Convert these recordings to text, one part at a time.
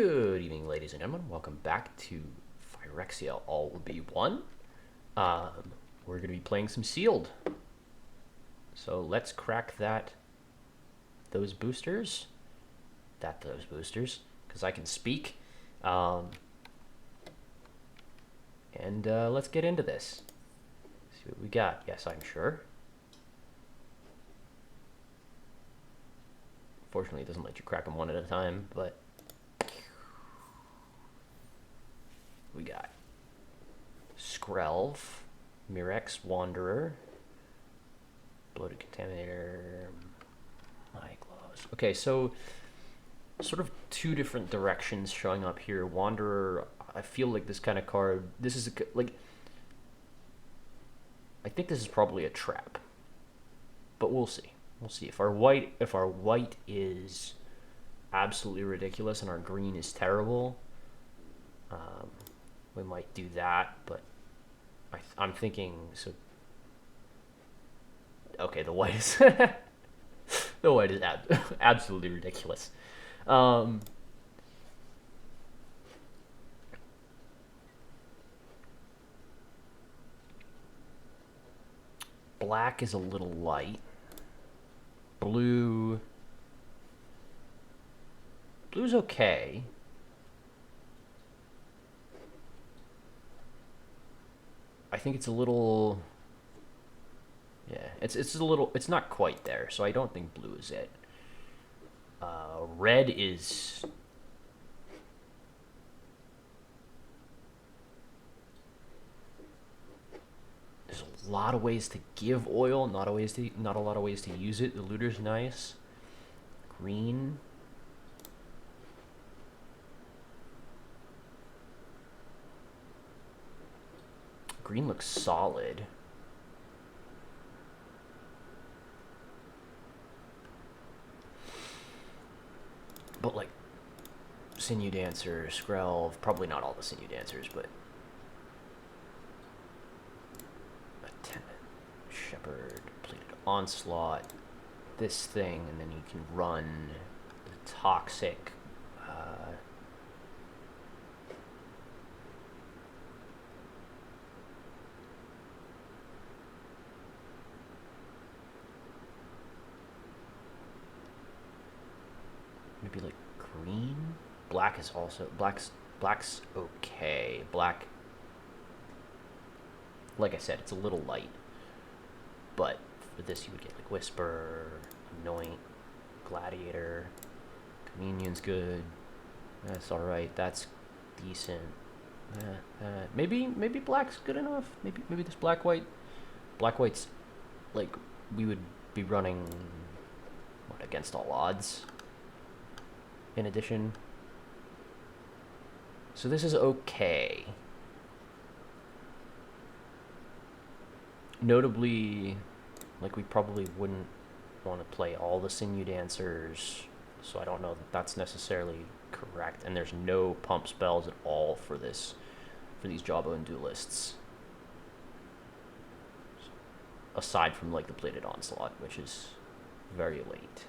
Good evening, ladies and gentlemen. Welcome back to Phyrexia All Will Be One. We're going to be playing some Sealed. So let's crack those boosters, because I can speak. And let's get into this. See what we got. Yes, I'm sure. Fortunately, it doesn't let you crack them one at a time, but we got Skrelv, Mirex Wanderer, Bloated Contaminator, My Gloves. Okay, so sort of two different directions showing up here. Wanderer, I feel like this kind of card, this is I think this is probably a trap, but we'll see. We'll see if our white is absolutely ridiculous and our green is terrible. We might do that, but I'm thinking so. Okay, the white is the white is absolutely ridiculous. Black is a little light. Blue's okay. I think it's a little, yeah, it's a little, it's not quite there, so I don't think blue is it. Red is, there's a lot of ways to give oil, not a lot of ways to use it. The looter's nice. Green, green looks solid. But like Sinew Dancer, Skrelv, probably not all the Sinew Dancers, but Attendant, Shepherd, Pleated Onslaught, this thing, and then you can run the Toxic. Maybe like green. Black is also black's okay. Black, like I said, it's a little light, but for this you would get like Whisper, Anoint, Gladiator. Communion's good. That's all right. That's decent. Maybe black's good enough. Maybe this black white's like we would be running what, against all odds. In addition, so this is okay. Notably, like we probably wouldn't want to play all the Sinew Dancers, so I don't know that that's necessarily correct. And there's no pump spells at all for these Jawbone and Duelists, aside from like the Plated Onslaught, which is very late.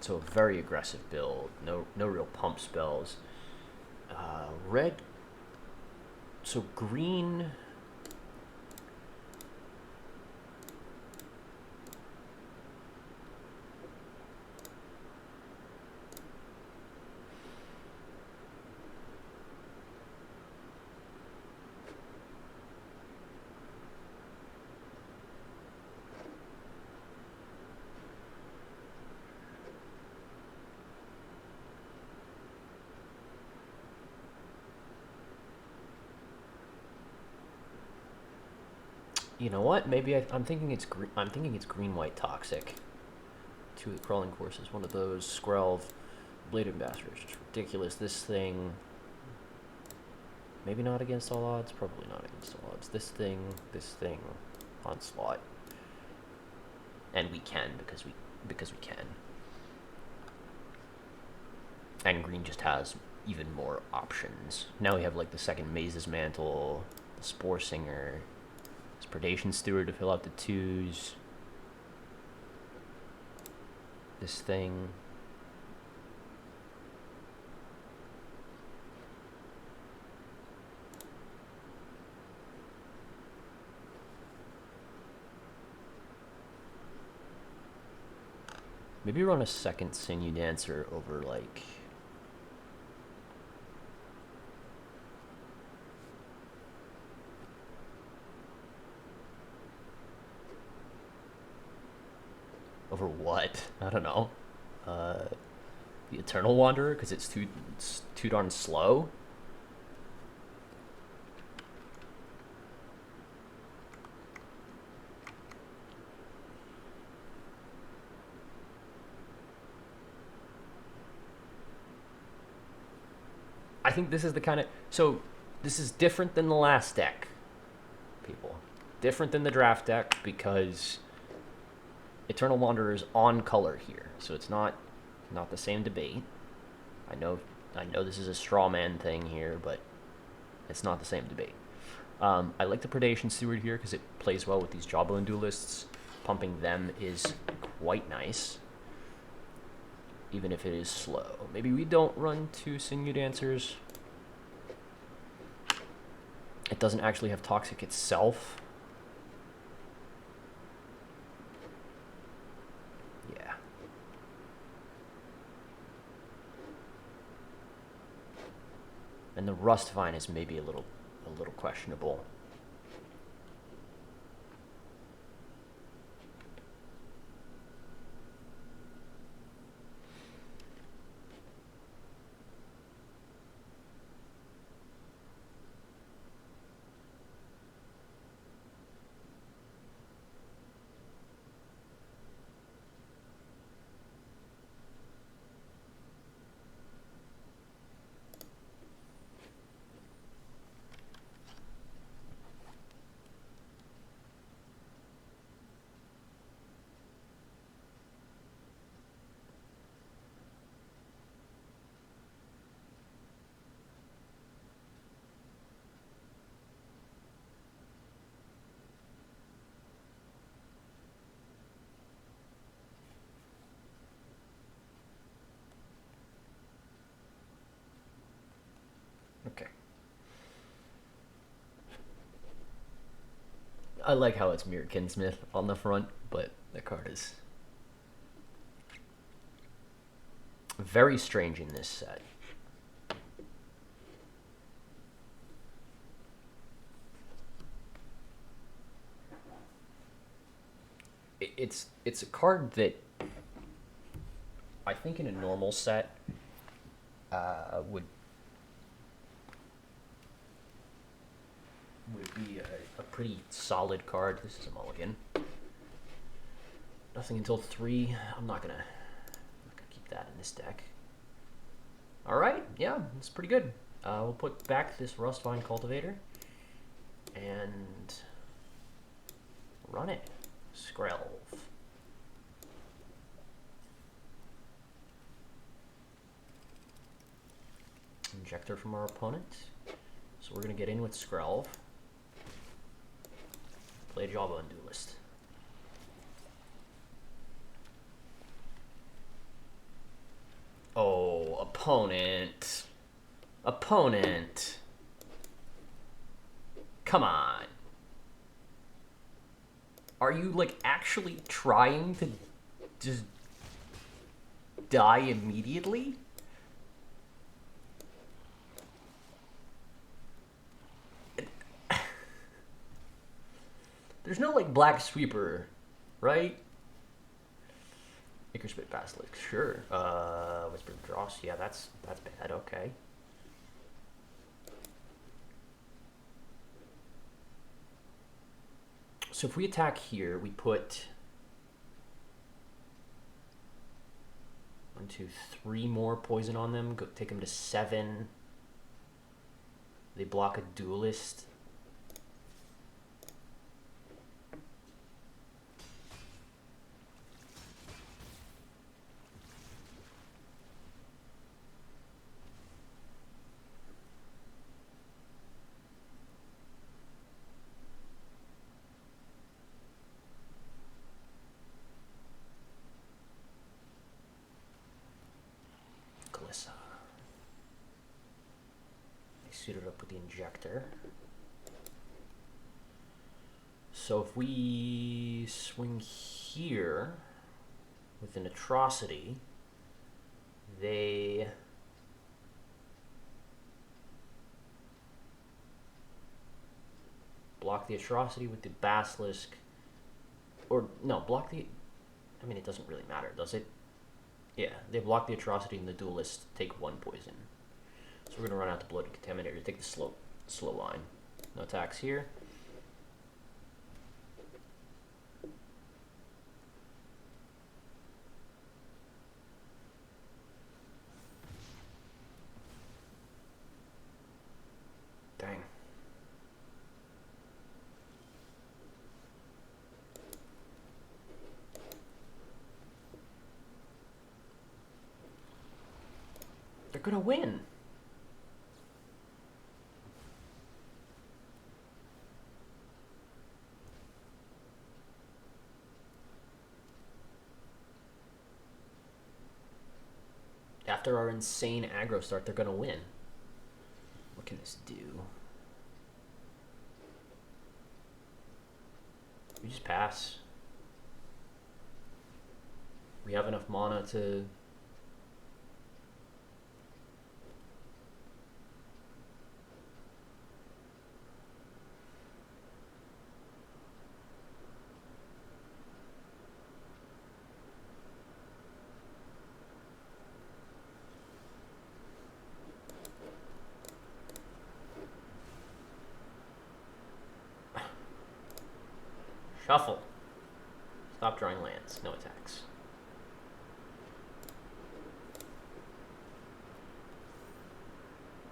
So a very aggressive build, no real pump spells. Red, so green. You know what? Maybe I'm thinking it's green white Toxic. Two of the Crawling Courses, one of those. Skrelv, Blade Ambassador is just ridiculous. This thing, maybe not against all odds. Probably not against all odds. This thing, Onslaught, and we can because we can. And green just has even more options. Now we have like the second Maze's Mantle, the Spore Singer, this Predation Steward to fill out the 2s, this thing. Maybe run a second Sinew Dancer over like over what? I don't know. The Eternal Wanderer, because it's too darn slow. I think this is the kind of... So, this is different than the last deck, people. Different than the draft deck, because Eternal Wanderer is on color here. So it's not the same debate. I know this is a straw man thing here, but it's not the same debate. I like the Predation Steward here, because it plays well with these Jawbone Duelists. Pumping them is quite nice, even if it is slow. Maybe we don't run 2 Sinew Dancers. It doesn't actually have Toxic itself. Yeah. And the Rustvine is maybe a little questionable. Okay. I like how it's Mirror Kinsmith on the front, but the card is very strange in this set. It's a card that I think in a normal set would be a pretty solid card. This is a mulligan. Nothing until 3. I'm not gonna keep that in this deck. All right, yeah, it's pretty good. We'll put back this Rustvine Cultivator and run it. Skrelv. Injector from our opponent. So we're gonna get in with Skrelv. Play Jawbone Duelist. Oh, opponent. Opponent. Come on. Are you, like, actually trying to just die immediately? There's no, like, Black Sweeper, right? Makerspit Basilisk, sure. Whispered Dross, yeah, that's bad, okay. So if we attack here, we put 1, 2, 3 more poison on them, go take them to 7. They block a duelist. suited up with the injector. So if we swing here with an atrocity, they block the atrocity with the basilisk, or no, block the, I mean, it doesn't really matter, does it? Yeah, they block the atrocity and the duelists take 1 poison. So we're gonna run out the blood and contaminator to take the slow line. No attacks here. Dang. They're gonna win. After our insane aggro start, they're gonna win. What can this do? We just pass. We have enough mana to... Shuffle. Stop drawing lands. No attacks.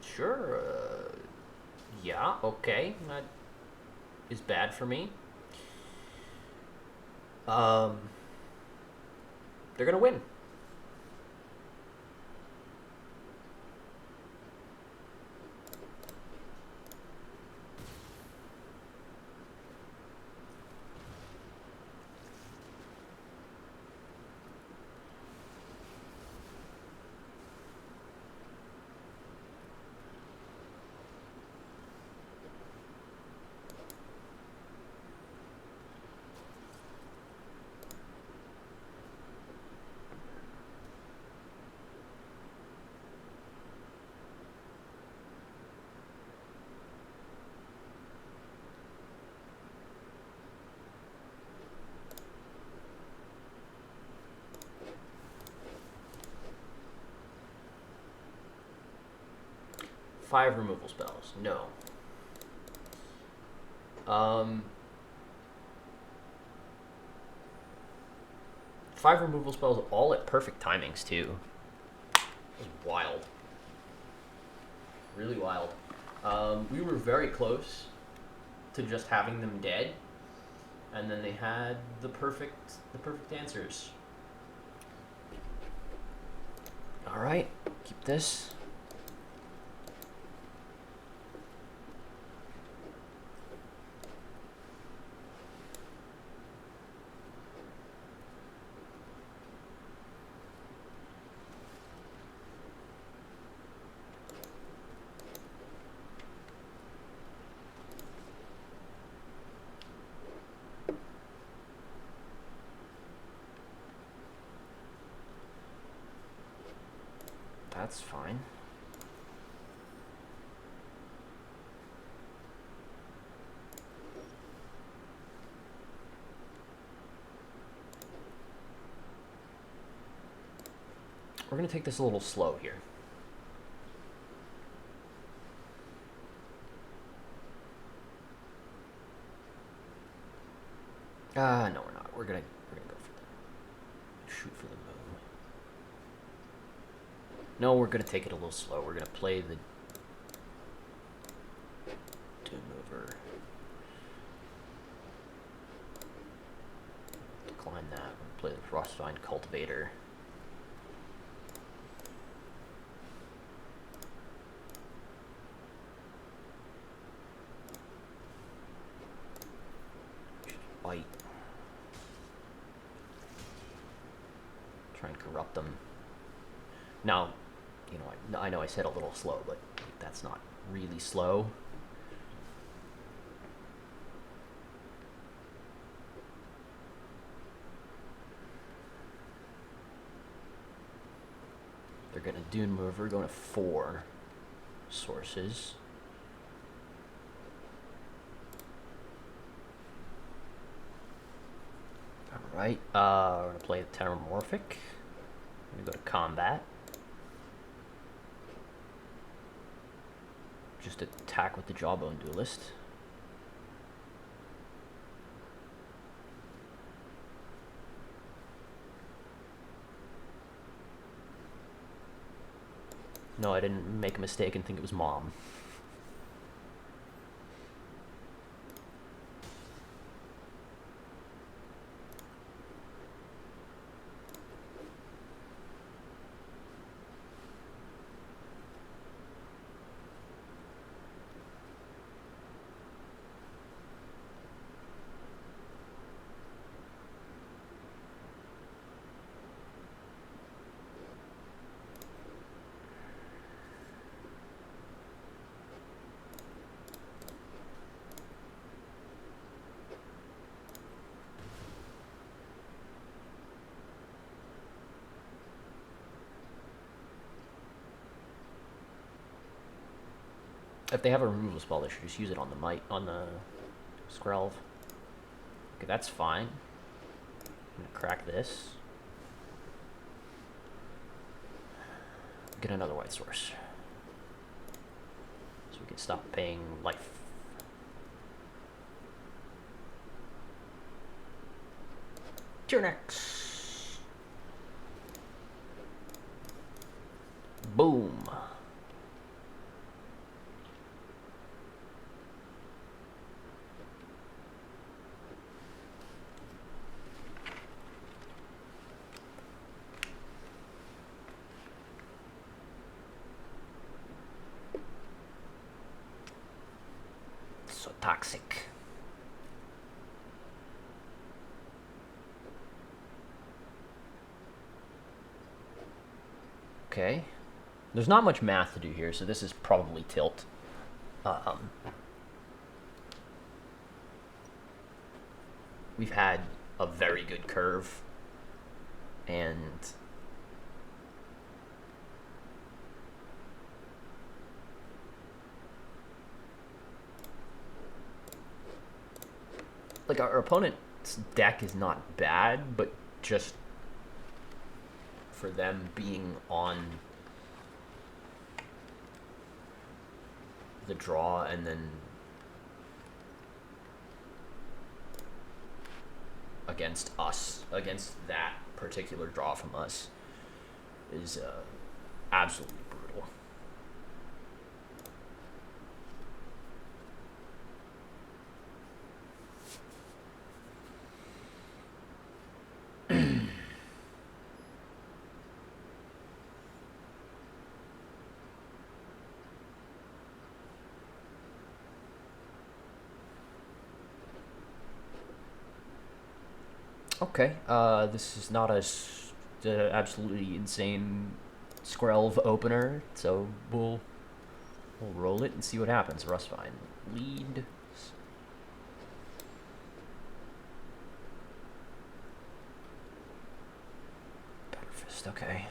Sure. Yeah, okay. That is bad for me. They're gonna win. Five removal spells. No. Five removal spells, all at perfect timings too. It was wild. Really wild. We were very close to just having them dead, and then they had the perfect answers. All right, keep this. That's fine. We're going to take this a little slow here. No, we're not. We're gonna go for the shoot for the moon. No, we're gonna take it a little slow. We're gonna play the Doom Mover. Decline that. We're gonna play the Frostvine Cultivator. White. Try and corrupt them. Now, you know, I know I said a little slow, but that's not really slow. They're going to Dune Mover, going to 4 sources. Alright, we're going to play the Terramorphic. I'm going to go to combat. Just attack with the Jawbone Duelist. No, I didn't make a mistake and think it was Mom. If they have a removal spell, they should just use it on the Skrelv. Okay, that's fine. I'm gonna crack this. Get another white source. So we can stop paying life. Tyranix. Boom. So toxic. Okay. There's not much math to do here, so this is probably tilt. We've had a very good curve, and like our opponent's deck is not bad, but just for them being on the draw and then against us, against that particular draw from us, is absolutely brutal. Okay, this is not a absolutely insane Skrelv opener, so we'll roll it and see what happens. Rustfine lead. Batterfist, okay.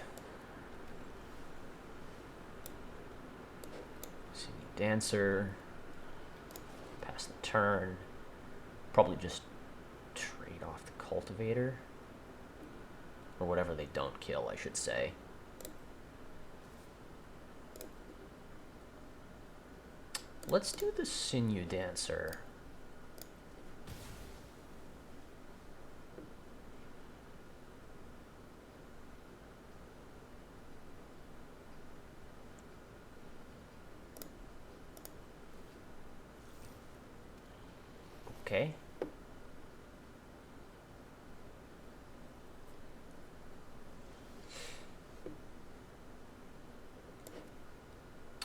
Singing Dancer. Pass the turn. Probably just trade off the Cultivator. Or whatever they don't kill, I should say. Let's do the Sinew Dancer. Okay.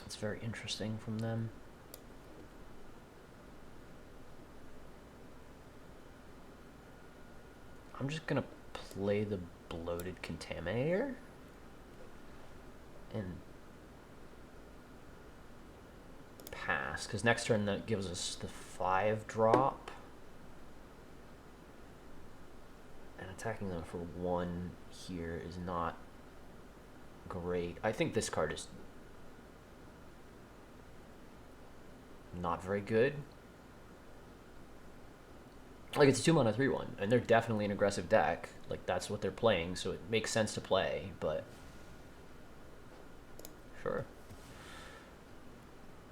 It's very interesting from them. I'm just gonna play the Bloated Contaminator and pass, because next turn that gives us the 5-drop. And attacking them for 1 here is not great. I think this card is not very good. Like, it's a 2-mana 3/1, and they're definitely an aggressive deck. Like, that's what they're playing, so it makes sense to play, but sure.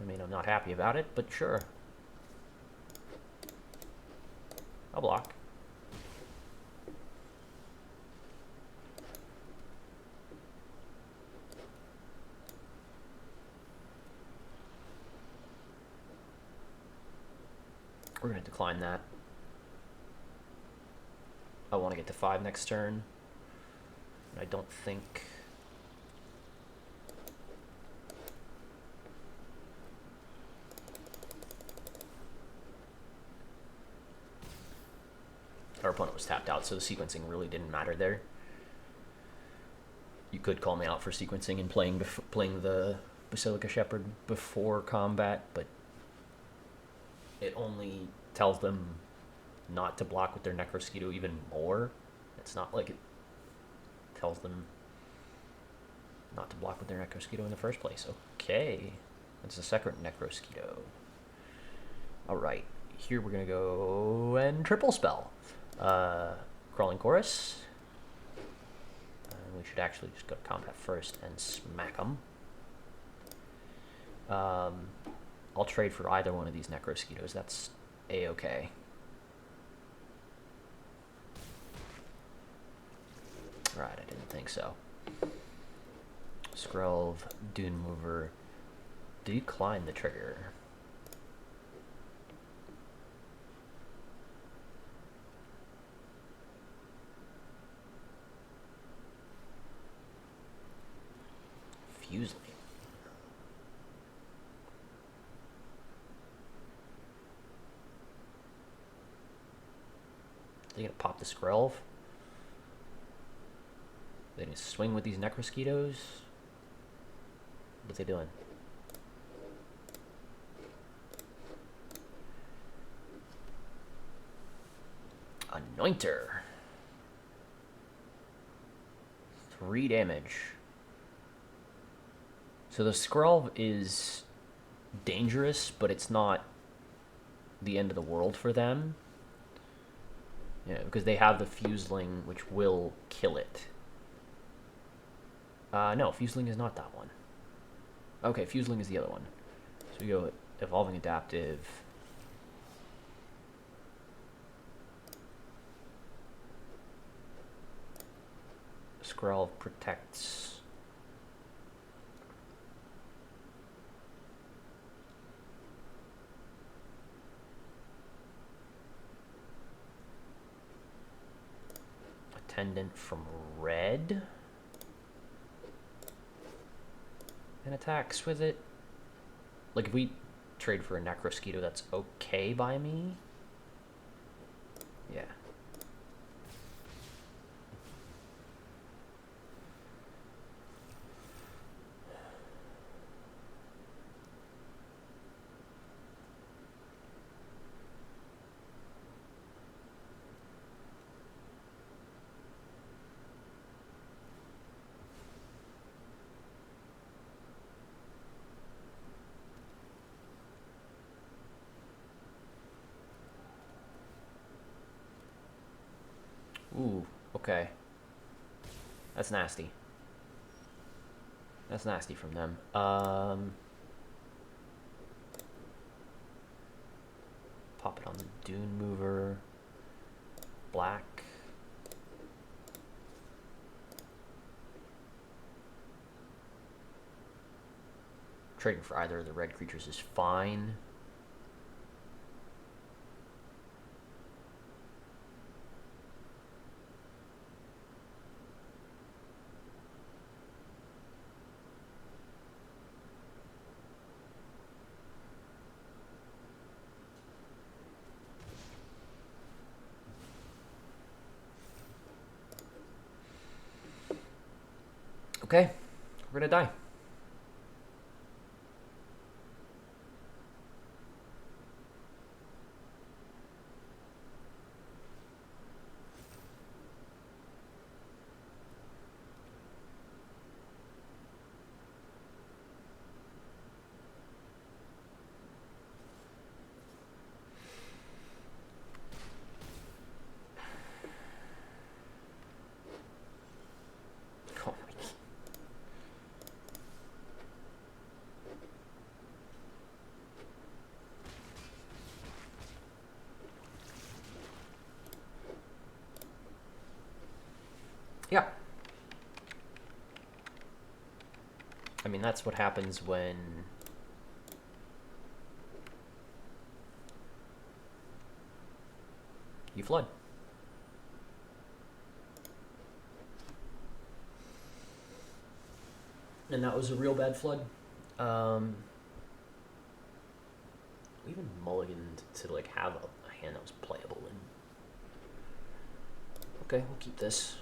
I mean, I'm not happy about it, but sure. I'll block. We're going to decline that. I want to get to 5 next turn. I don't think... Our opponent was tapped out, so the sequencing really didn't matter there. You could call me out for sequencing and playing the Basilica Shepherd before combat, but it only tells them not to block with their Necrosquito even more. It's not like it tells them not to block with their Necrosquito in the first place. Okay, that's the second Necrosquito. All right, here we're gonna go and triple spell. Crawling Chorus. We should actually just go to combat first and smack them. I'll trade for either one of these Necrosquitos. That's a-okay. Right, I didn't think so. Skrelv, Dune Mover, decline the trigger. Fusely. They gonna pop the Skrelv? They gonna swing with these Necrosquitos? What are they doing? Anointer. 3 damage. So the Skrelv is dangerous, but it's not the end of the world for them. Yeah, because they have the Fuseling, which will kill it. No, Fuseling is not that one. Okay, Fuseling is the other one. So we go Evolving Adaptive. Skrelv protects. Attendant from red. And attacks with it. Like, if we trade for a Necrosquito, that's okay by me. Yeah. Ooh, okay. That's nasty. That's nasty from them. Pop it on the Dune Mover. Black. Trading for either of the red creatures is fine. Okay, we're gonna die. Yeah. I mean, that's what happens when you flood. And that was a real bad flood. We even mulliganed to like have a hand that was playable. And okay, we'll keep this.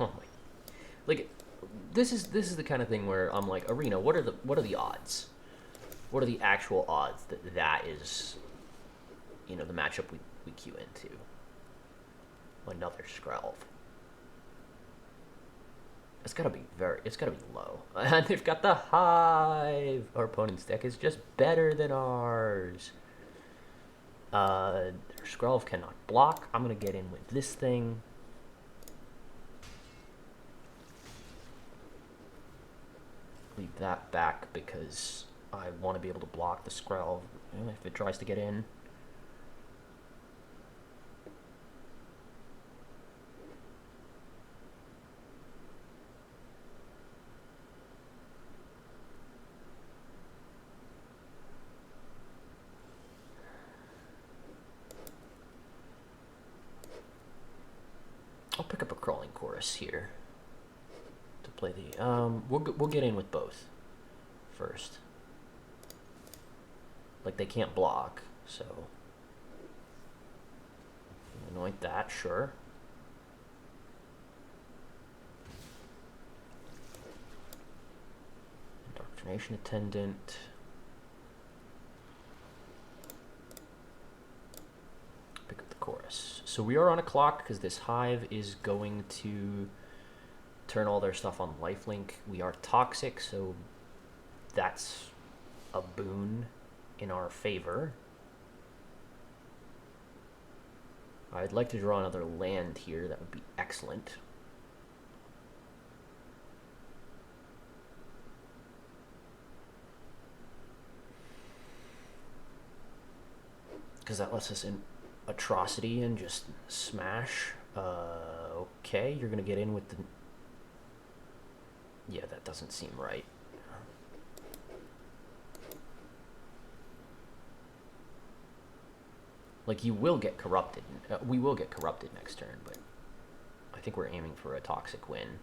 Oh my! Like, this is the kind of thing where I'm like, Arena, what are the odds? What are the actual odds that that is, you know, the matchup we queue into? Another Skrelv. It's gotta be low. And they've got the Hive. Our opponent's deck is just better than ours. Their Skrelv cannot block. I'm gonna get in with this thing. Leave that back because I want to be able to block the Skrelv if it tries to get in. I'll pick up a Crawling Chorus here to play the. We'll get in with both first. Like, they can't block, so anoint that, sure. Indoctrination Attendant. Pick up the Chorus. So we are on a clock because this Hive is going to turn all their stuff on lifelink. We are toxic, so that's a boon in our favor. I'd like to draw another land here. That would be excellent. Because that lets us in Atrocity and just smash. Okay, you're going to get in with the... Yeah, that doesn't seem right. Like, you will get corrupted. We will get corrupted next turn, but I think we're aiming for a toxic win.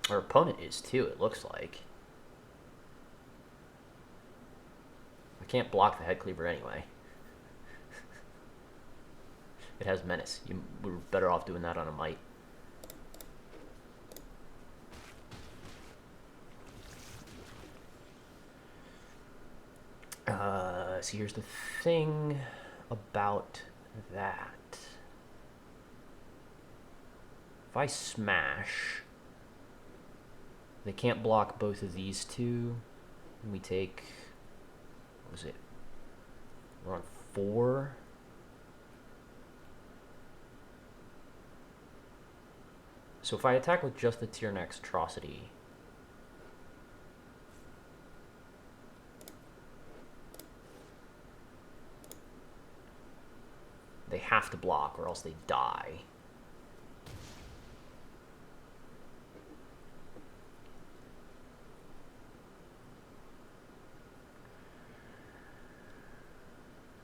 Our opponent is too, it looks like. I can't block the Head Cleaver anyway. It has Menace. We're better off doing that on a Might. So here's the thing about that. If I smash, they can't block both of these two. And we take, what was it? We're on 4. So if I attack with just the Tier Next Atrocity, they have to block or else they die.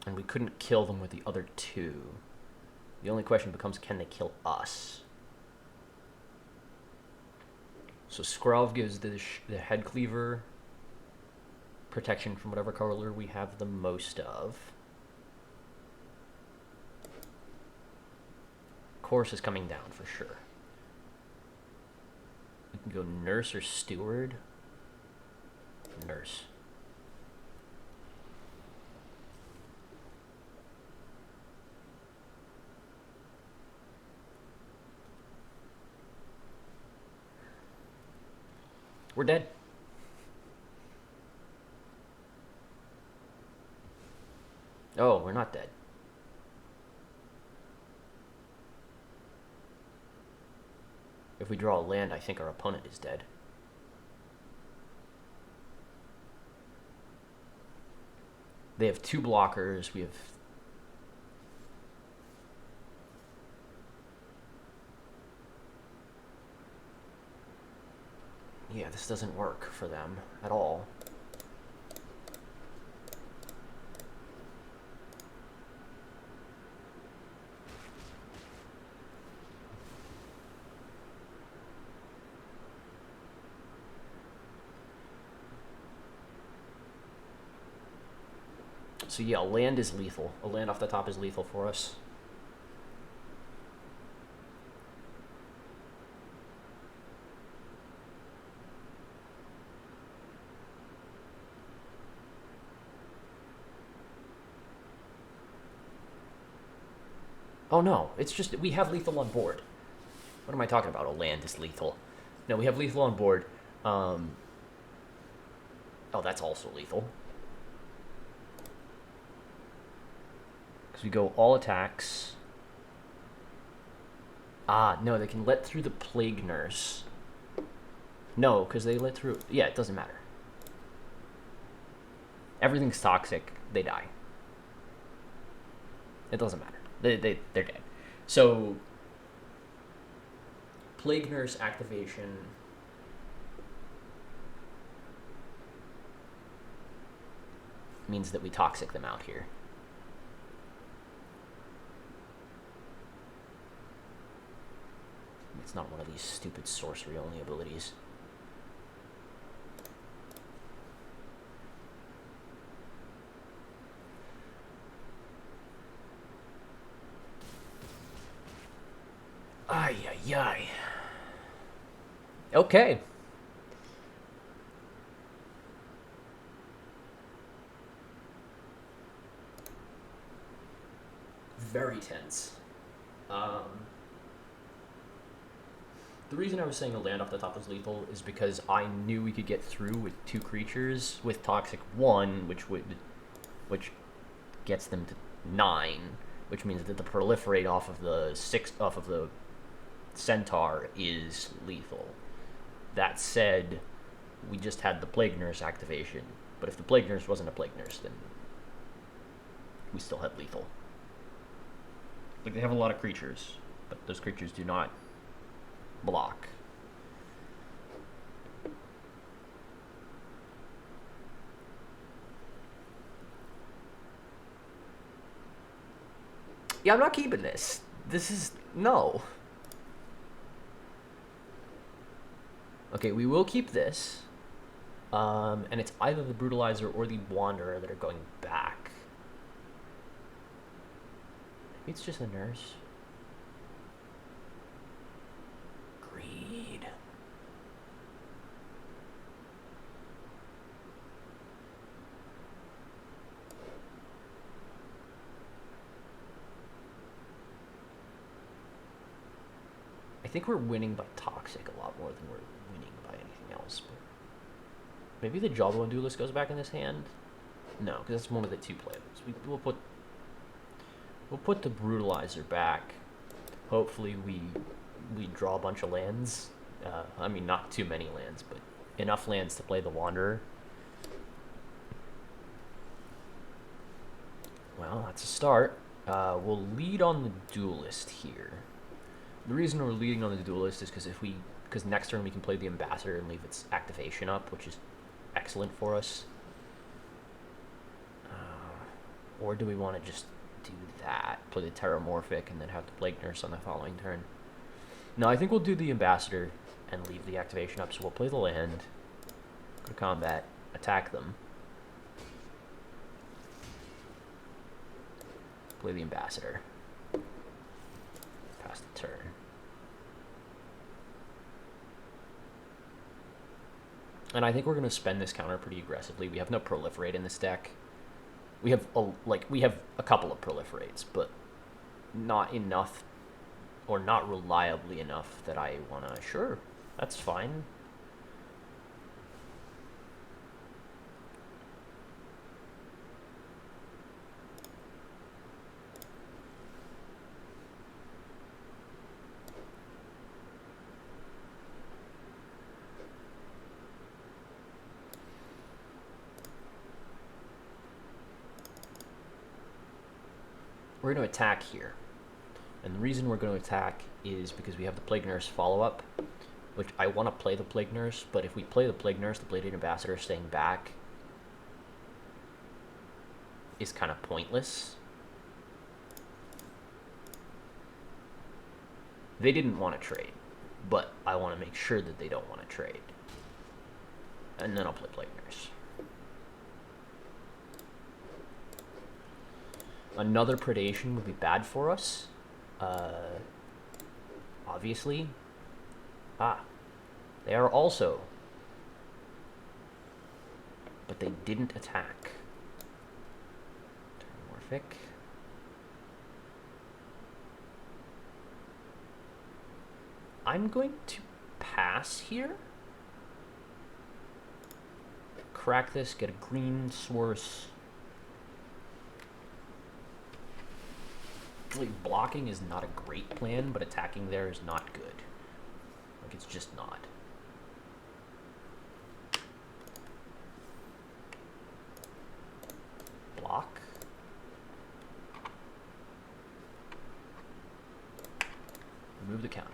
And we couldn't kill them with the other 2. The only question becomes, can they kill us? So Skrelv gives the head cleaver protection from whatever color we have the most of. Course is coming down for sure. We can go Nurse or Steward. Nurse. We're dead. Oh, we're not dead. If we draw a land, I think our opponent is dead. They have 2 blockers. We have... Yeah, this doesn't work for them at all. So yeah, a land is lethal. A land off the top is lethal for us. Oh no, it's just we have lethal on board. What am I talking about? A land is lethal. No, we have lethal on board. Oh, that's also lethal. Because we go all attacks. Ah, no, they can let through the Plague Nurse. No, because they let through... Yeah, it doesn't matter. Everything's toxic. They die. It doesn't matter. They're dead. So, Plague Nurse activation... means that we toxic them out here. It's not one of these stupid sorcery-only abilities. Ay, ay, ay. Okay. Very tense. The reason I was saying a land off the top was lethal is because I knew we could get through with 2 creatures with Toxic 1, which gets them to 9, which means that the proliferate off of the Centaur is lethal. That said, we just had the Plague Nurse activation, but if the Plague Nurse wasn't a Plague Nurse, then we still had lethal. Like, they have a lot of creatures, but those creatures do not block. Yeah, I'm not keeping this. This is... no. Okay, we will keep this. And it's either the Brutalizer or the Wanderer that are going back. Maybe it's just the Nurse. Greed. I think we're winning by Toxic a lot more than we're winning by anything else. But maybe the Jawbone Duelist goes back in this hand? No, because that's one of the 2 playables. We'll put the Brutalizer back. Hopefully we draw a bunch of lands. I mean, not too many lands, but enough lands to play the Wanderer. Well, that's a start. We'll lead on the Duelist here. The reason we're leading on the Duelist is because next turn we can play the Ambassador and leave its activation up, which is excellent for us. Or do we want to just do that, play the Terramorphic, and then have the Plague Nurse on the following turn? No, I think we'll do the Ambassador and leave the activation up. So we'll play the land, go to combat, attack them, play the ambassador, pass the turn. And I think we're going to spend this counter pretty aggressively. We have no proliferate in this deck. We have a couple of proliferates, but not enough, or not reliably enough that I want to. Sure, that's fine. We're going to attack here. And the reason we're going to attack is because we have the Plague Nurse follow-up, which I want to play the Plague Nurse, but if we play the Plague Nurse, the Bladed Ambassador staying back is kind of pointless. They didn't want to trade, but I want to make sure that they don't want to trade. And then I'll play Plague Nurse. Another predation would be bad for us. Obviously. They are also. But they didn't attack. Turn Morphic. I'm going to pass here. Crack this, get a green source. Like, blocking is not a great plan, but attacking there is not good. Like, it's just not. Block. Remove the counter.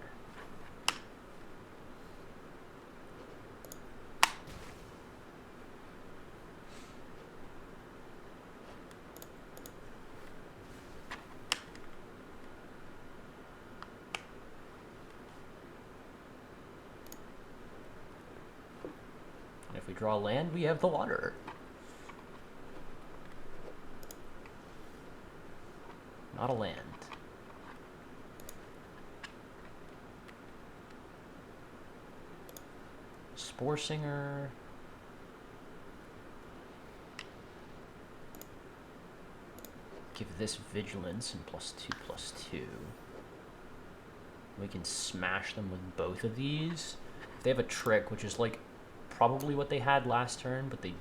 If we draw land, we have the Wanderer. Not a land. Spore Singer. Give this Vigilance and +2/+2. We can smash them with both of these. If they have a trick, which is like probably what they had last turn, but they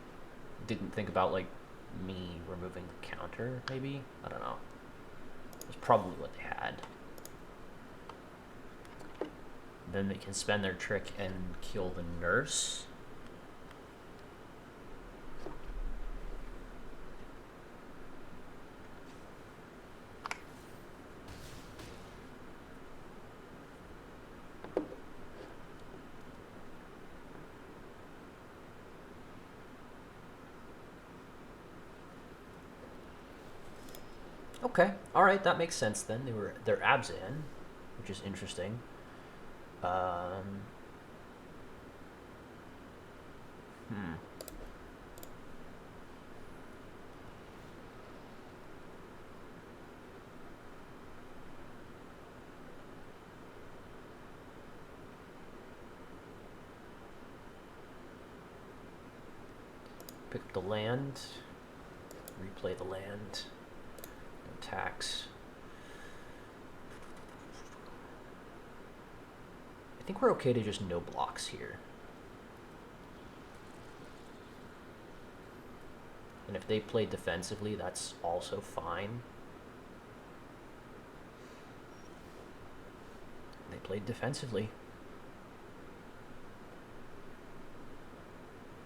didn't think about, like, me removing the counter, maybe? I don't know. That's probably what they had. Then they can spend their trick and kill the nurse. Okay, all right, that makes sense then. They're Abzan, which is interesting. Pick up the land, replay the land. Tax. I think we're okay to just no blocks here. And if they play defensively, that's also fine. They played defensively.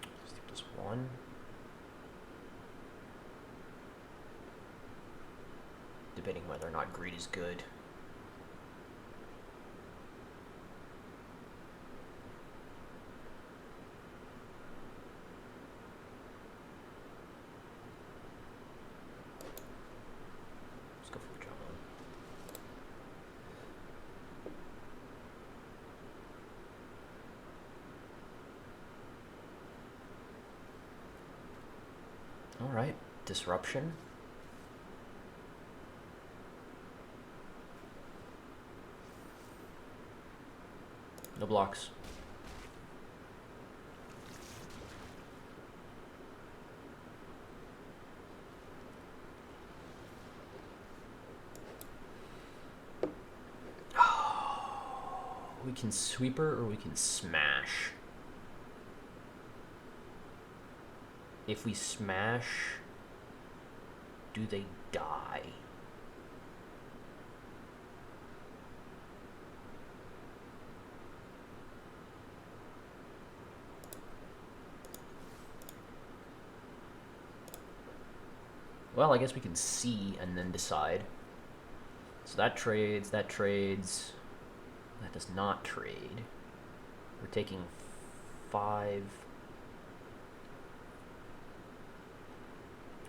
Let's do this one. Debating whether or not greed is good. Let's go for the John. Disruption. No blocks. We can sweeper or we can smash. If we smash, do they die? Well, I guess we can see and then decide. So that trades, that trades. That does not trade. We're taking 5.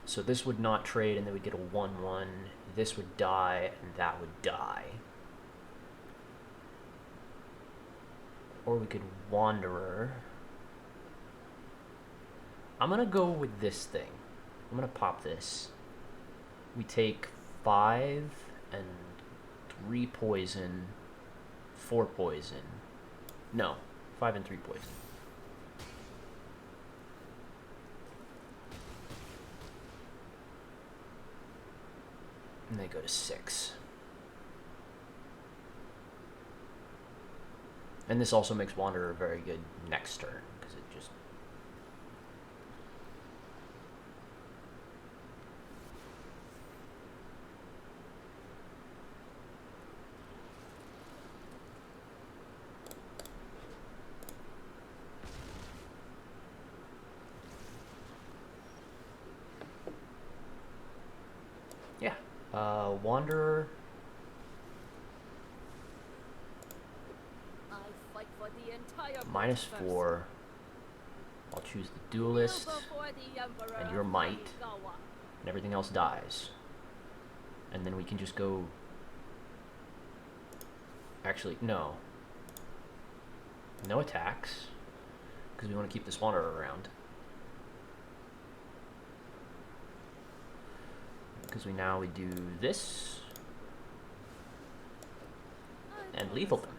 So this would not trade, and then we'd get a 1/1. This would die, and that would die. Or we could Wanderer. I'm gonna go with this thing. I'm gonna pop this. We take 5 and 3 poison, 4 poison. No, 5 and 3 poison. And they go to 6. And this also makes Wanderer very good next turn, because it just... Yeah. Wanderer. I fight for the entire -4. I'll choose the Duelist, and your Might, and everything else dies. And then we can just go... Actually, no. No attacks, because we want to keep this Wanderer around. Because we do this, and lethal them.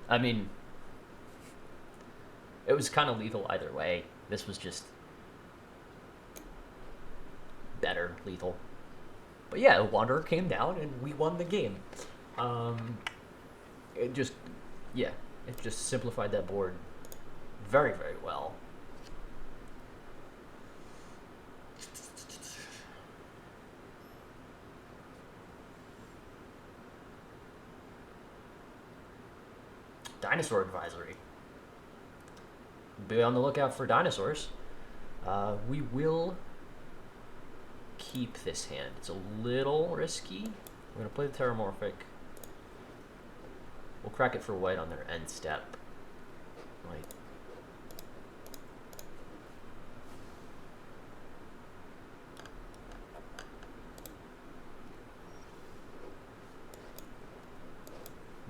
I mean, it was kind of lethal either way. This was just better lethal. But yeah, the Wanderer came down and we won the game. It just simplified that board very, very well. Dinosaur advisory. Be on the lookout for dinosaurs. We will keep this hand. It's a little risky. We're going to play the Terramorphic. We'll crack it for white on their end step. Like,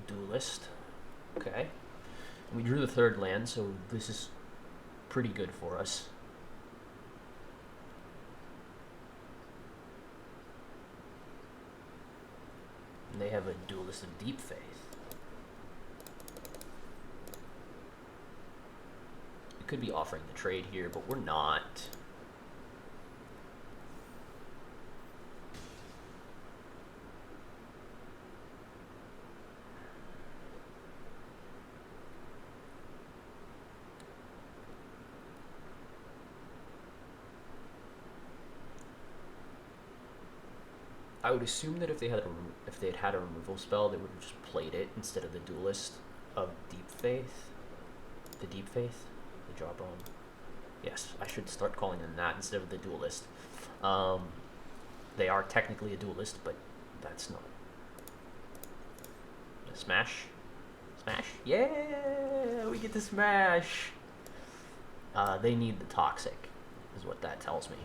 Duelist. Okay. We drew the 3rd land, so this is pretty good for us. And they have a Duelist of Deep Faith. We could be offering the trade here, but we're not. I would assume that if they had a removal spell, they would have just played it instead of the Duelist of Deep Faith. The Deep Faith? The Jawbone. Yes, I should start calling them that instead of the Duelist. They are technically a Duelist, but that's not. Smash? Smash? Yeah! We get to smash! They need the Toxic, is what that tells me.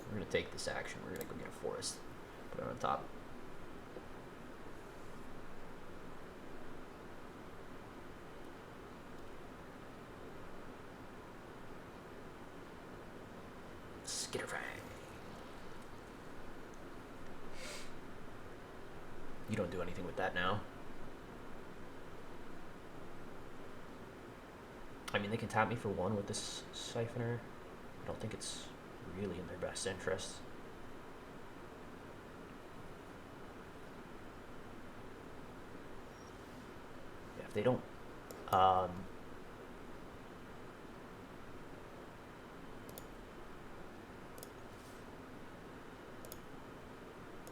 We're going to take this action. We're going to go get a Forest. Put it on top. Skitterfang. You don't do anything with that now. I mean, they can tap me for 1 with this Siphoner. I don't think it's really in their best interest. Yeah, if they don't...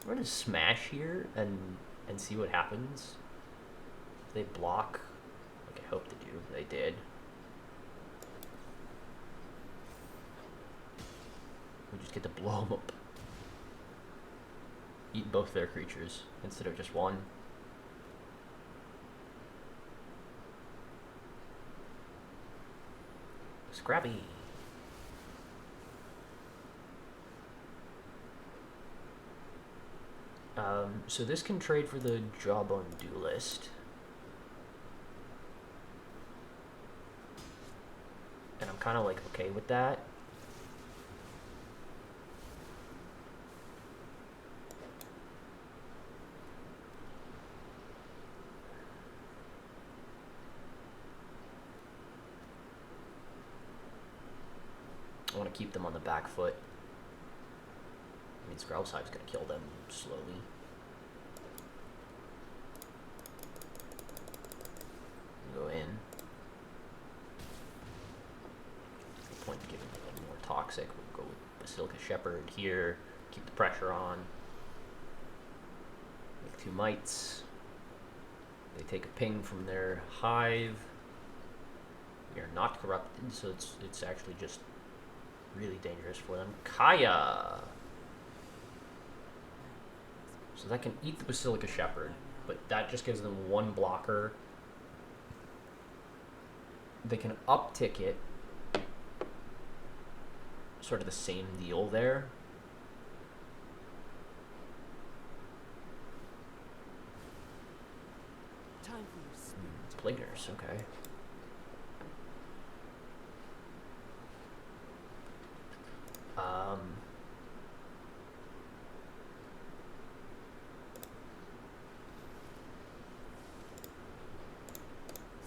we're gonna smash here and see what happens. If they block, like I hope they do, they did. We just get to blow them up. Eat both their creatures instead of just one. Scrappy. So this can trade for the Jawbone Duelist. And I'm kind of like okay with that. I want to keep them on the back foot. I mean, Scrowlside's going to kill them slowly. Go in. No point to giving them a little more toxic. We'll go with Basilica Shepherd here. Keep the pressure on. Make 2 mites. They take a ping from their hive. We are not corrupted, so it's actually just really dangerous for them. Kaya! So that can eat the Basilica Shepherd, but that just gives them 1 blocker. They can uptick it. Sort of the same deal there. Time for your spirit. It's Plague Nurse, okay.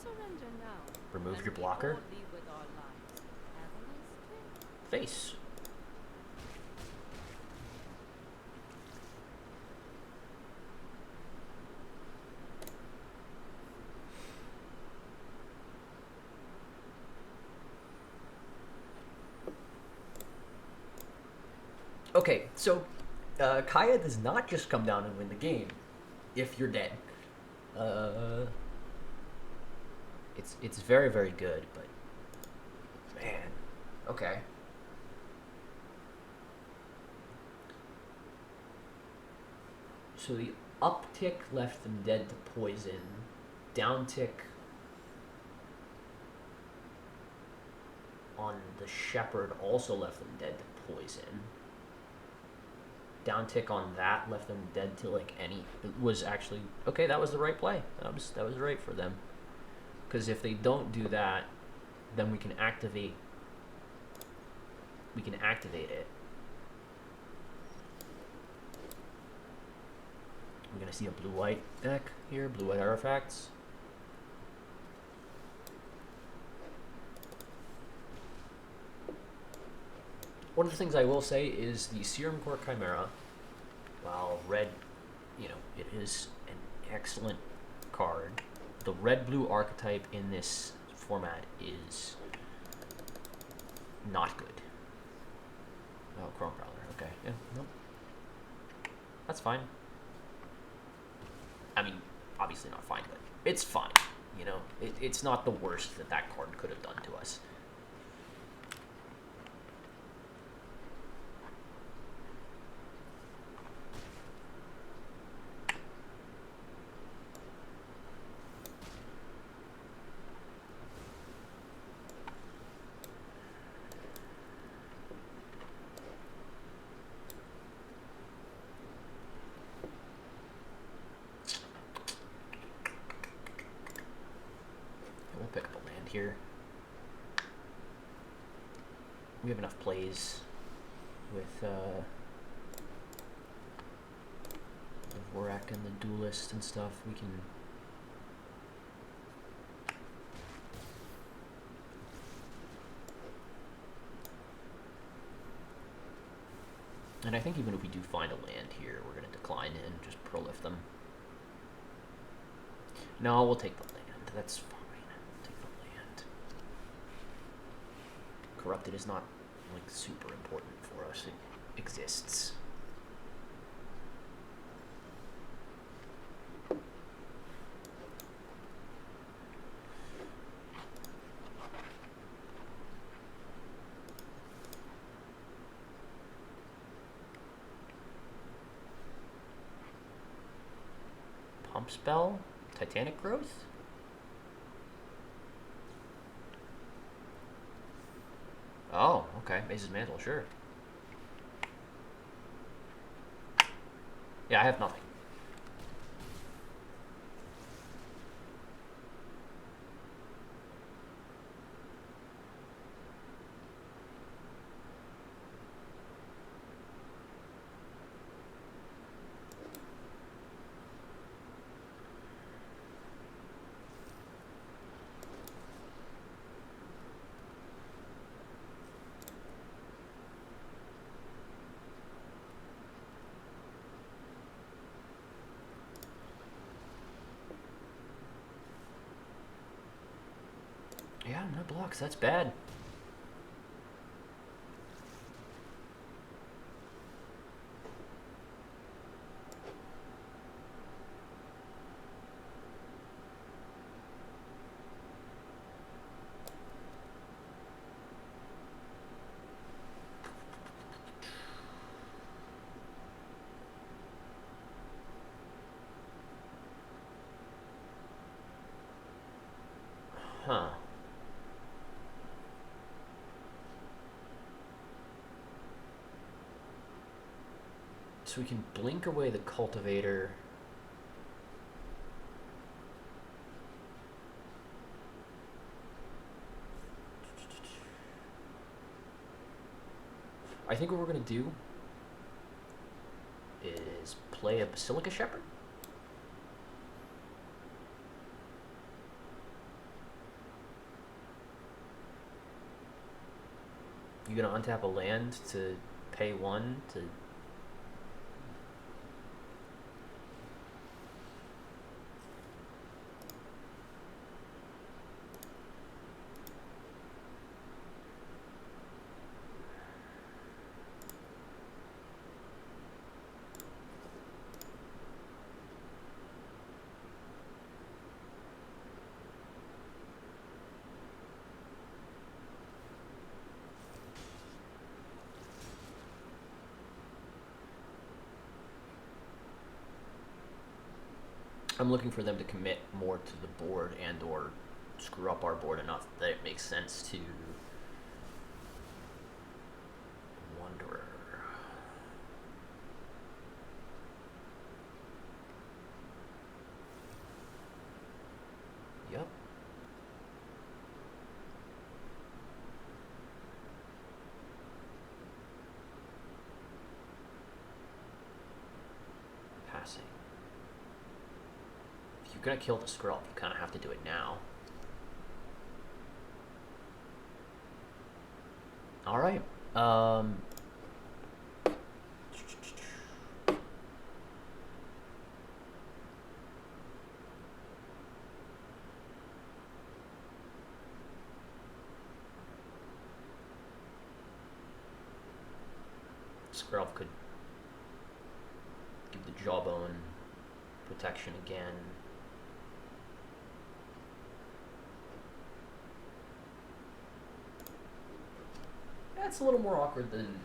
Surrender now. Remove and your we blocker. all leave with our lives. Have a nice trip. Face. Okay, so Kaya does not just come down and win the game if you're dead. It's very, very good, but man, okay. So the uptick left them dead to poison. Downtick on the Shepherd also left them dead to poison. Downtick on that left them dead to like any. It was actually okay. That was the right play. That was right for them. Because if they don't do that, then we can activate. We can activate it. We're gonna see a blue-white deck here. Blue-white artifacts. One of the things I will say is the Serum Core Chimera, while red, you know, it is an excellent card. The red-blue archetype in this format is not good. Oh, Chrome Prowler. Okay, yeah, nope. That's fine. I mean, obviously not fine, but it's fine. You know, it's not the worst that that card could have done to us. We'll pick up a land here. We have enough plays with Gorak and the Duelist and stuff, we can... And I think even if we do find a land here, we're going to decline it and just prolift them. No, we'll take the land. That's fine. Take the land. Corrupted is not, like, super important for us. It exists. Pump spell? Titanic growth? Oh, okay. Maze's Mantle, sure. Yeah, I have nothing. Yeah, no blocks. That's bad. Huh. So we can blink away the Cultivator. I think what we're going to do is play a Basilica Shepherd. You're going to untap a land to pay 1 to... I'm looking for them to commit more to the board and or screw up our board enough that it makes sense to Wanderer. Yep. Passing. If you're gonna kill the Skrull, you kind of have to do it now. All right. Skrull could give the Jawbone protection again. That's a little more awkward than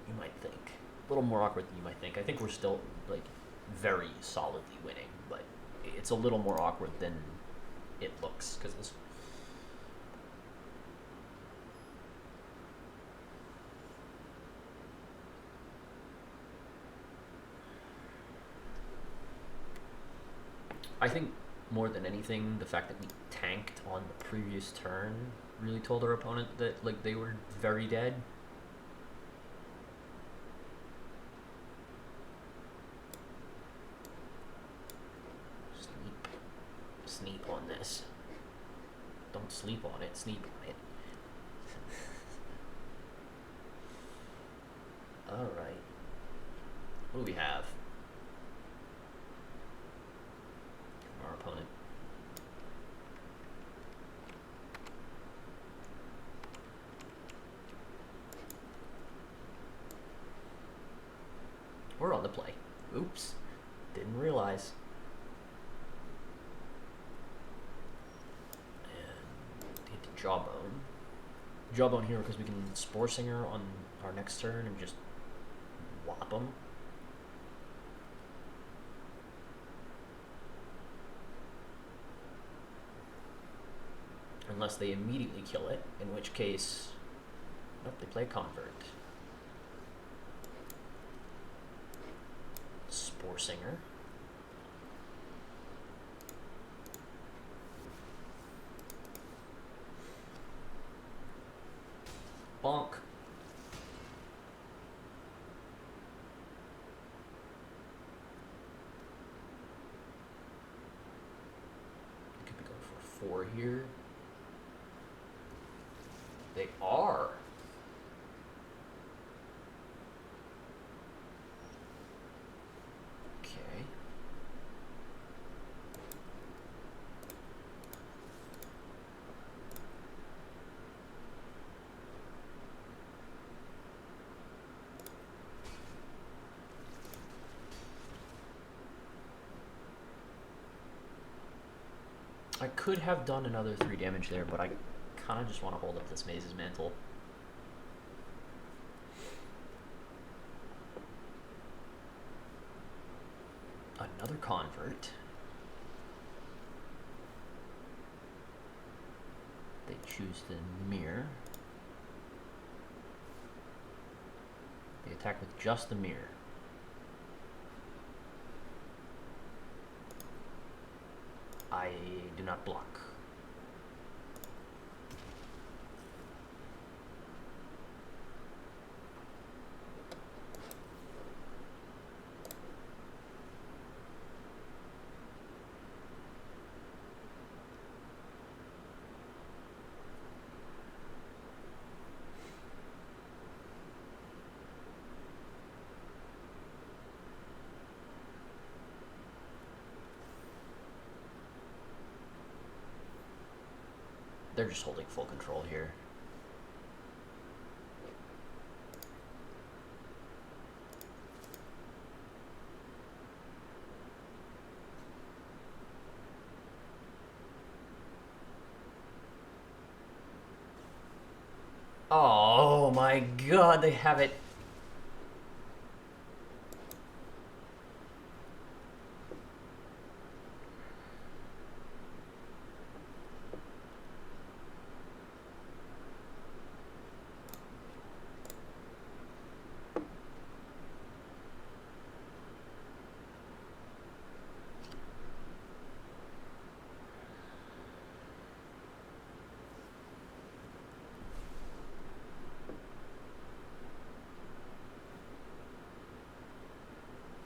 you might think. A little more awkward than you might think. I think we're still, like, very solidly winning, but it's a little more awkward than it looks, because this... I think more than anything, the fact that we tanked on the previous turn really told our opponent that, like, they were very dead. Sneep on this. Don't sleep on it, sneep on it. Alright. What do we have? Our opponent. We're on the play. Oops. Didn't realize. And hit the Jawbone. Jawbone here because we can Spore Singer on our next turn and just whop them. Unless they immediately kill it, in which case, nope, they play Convert. Spore Singer. Bonk. Could be going for 4 here. They are. Okay. I could have done another 3 damage there, but I kind of just want to hold up this Maze's Mantle. Another Convert. They choose the Mirror. They attack with just the Mirror. I do not block. They're just holding full control here. Oh my god, they have it.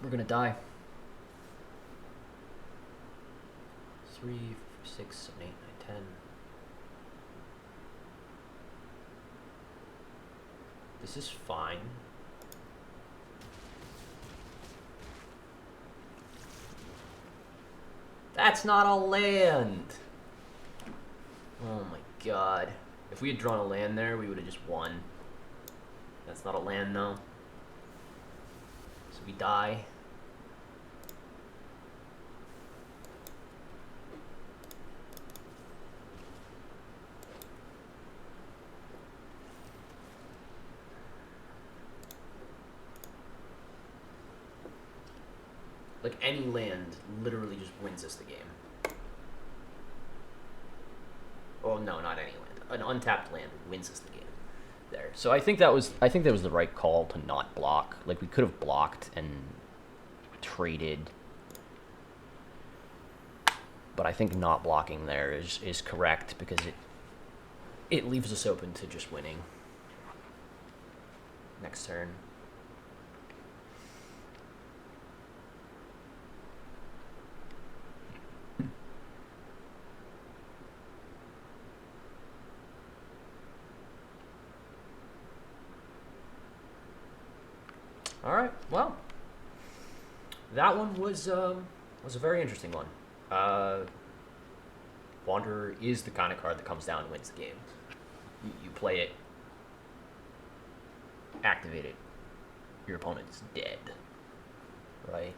We're gonna die. 3, 6, 7, 8, 9, 10. This is fine. That's not a land! Oh my god. If we had drawn a land there, we would have just won. That's not a land though. So we die. Like, any land literally just wins us the game. Oh no, not any land. An untapped land wins us the game. There. So I think that was the right call to not block. Like, we could have blocked and traded. But I think not blocking there is correct because it leaves us open to just winning. Next turn. that one was a very interesting one. Uh, Wanderer is the kind of card that comes down and wins the game. You play it, activate it, your opponent is dead, right?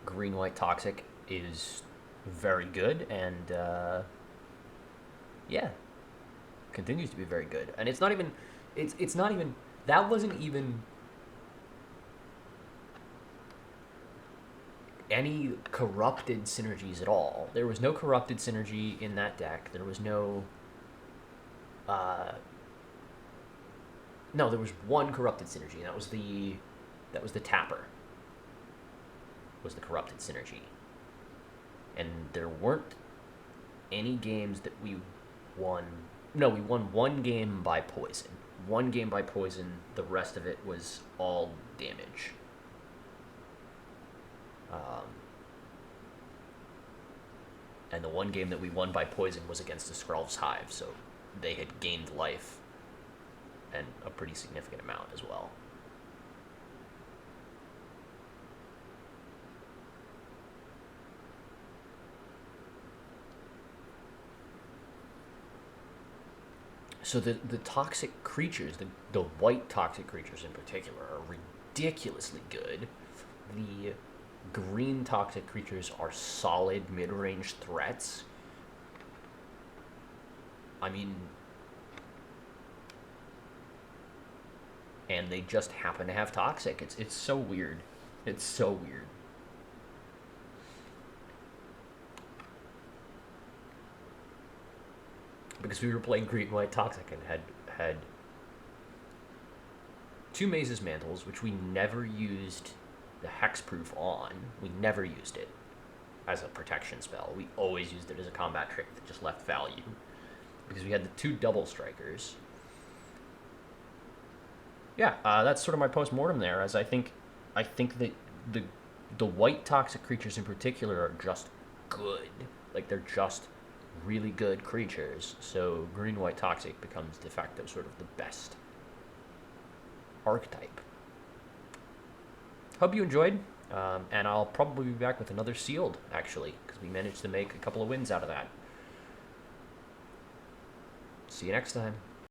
Green White Toxic is very good, and yeah, continues to be very good. And it's not even, it's not even, that wasn't even any corrupted synergies at all. There was no corrupted synergy in that deck. There was no, uh, no, there was one corrupted synergy, and that was the Tapper. Was the corrupted synergy, and there weren't any games that we won. No, we won one game by poison. One game by poison. The rest of it was all damage. And the one game that we won by poison was against the Skrulv's Hive, so they had gained life, and a pretty significant amount as well. So the toxic creatures, the white toxic creatures in particular, are ridiculously good. The green toxic creatures are solid mid-range threats. I mean, and they just happen to have toxic. It's so weird. It's so weird. Because we were playing green white toxic and had two Maze's Mantles, which we never used the hexproof on. We never used it as a protection spell. We always used it as a combat trick that just left value. Because we had the two double strikers. Yeah, that's sort of my post-mortem there, as I think that the white toxic creatures in particular are just good. Like, they're just really good creatures. So green-white toxic becomes de facto sort of the best archetype. Hope you enjoyed, and I'll probably be back with another sealed, actually, because we managed to make a couple of wins out of that. See you next time.